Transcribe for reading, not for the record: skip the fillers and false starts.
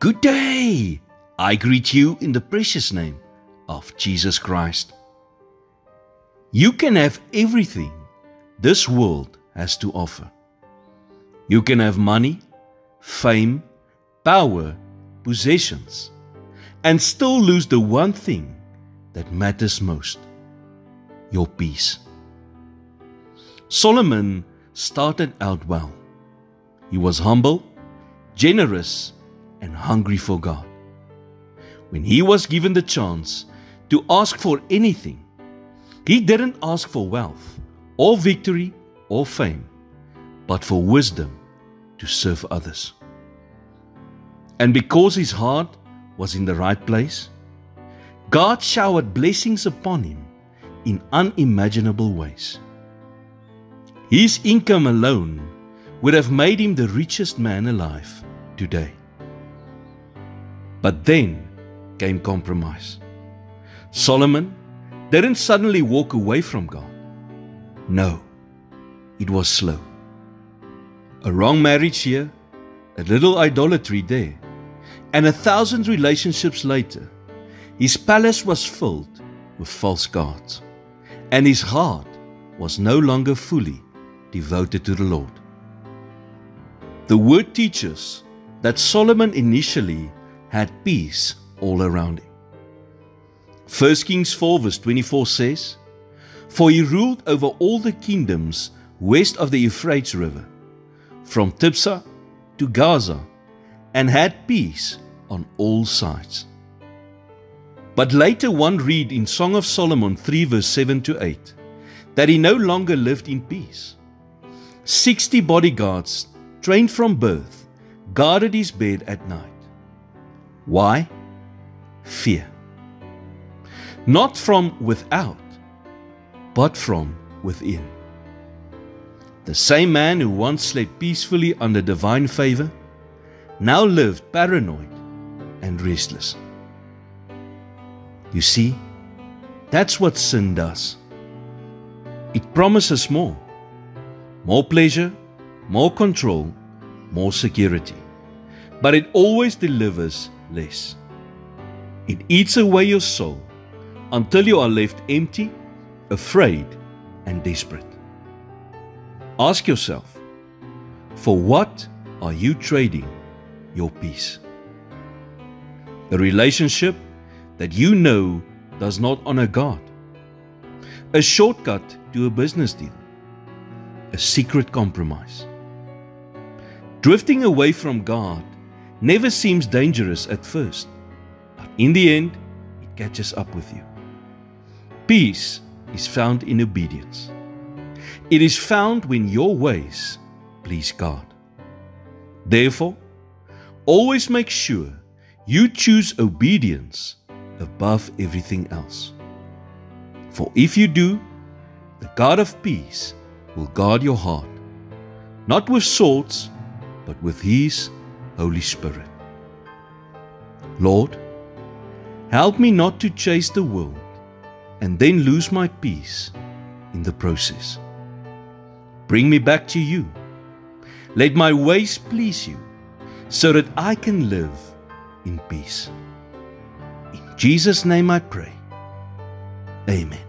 Good day! I greet you in the precious name of Jesus Christ. You can have everything this world has to offer. You can have money, fame, power, possessions, and still lose the one thing that matters most: your peace. Solomon started out well. He was humble, generous, and hungry for God. When he was given the chance to ask for anything, he didn't ask for wealth or victory or fame, but for wisdom to serve others. And because his heart was in the right place, God showered blessings upon him in unimaginable ways. His income alone would have made him the richest man alive today. But then came compromise. Solomon didn't suddenly walk away from God. No, it was slow. A wrong marriage here, a little idolatry there, and 1,000 relationships later, his palace was filled with false gods, and his heart was no longer fully devoted to the Lord. The word teaches that Solomon initially had peace all around him. 1 Kings 4 verse 24 says, "For he ruled over all the kingdoms west of the Euphrates River, from Tiphsah to Gaza, and had peace on all sides." But later one read in Song of Solomon 3 verse 7 to 8 that he no longer lived in peace. 60 bodyguards trained from birth guarded his bed at night. Why? Fear. Not from without, but from within. The same man who once slept peacefully under divine favor now lived paranoid and restless. You see, that's what sin does. It promises more. More pleasure, more control, more security. But it always delivers less. It eats away your soul until you are left empty, afraid, and desperate. Ask yourself, for what are you trading your peace? A relationship that you know does not honor God? A shortcut to a business deal? A secret compromise? Drifting away from God never seems dangerous at first, but in the end, it catches up with you. Peace is found in obedience. It is found when your ways please God. Therefore, always make sure you choose obedience above everything else. For if you do, the God of peace will guard your heart, not with swords, but with His Holy Spirit. Lord, help me not to chase the world and then lose my peace in the process. Bring me back to you. Let my ways please you, so that I can live in peace. In Jesus' name I pray. Amen.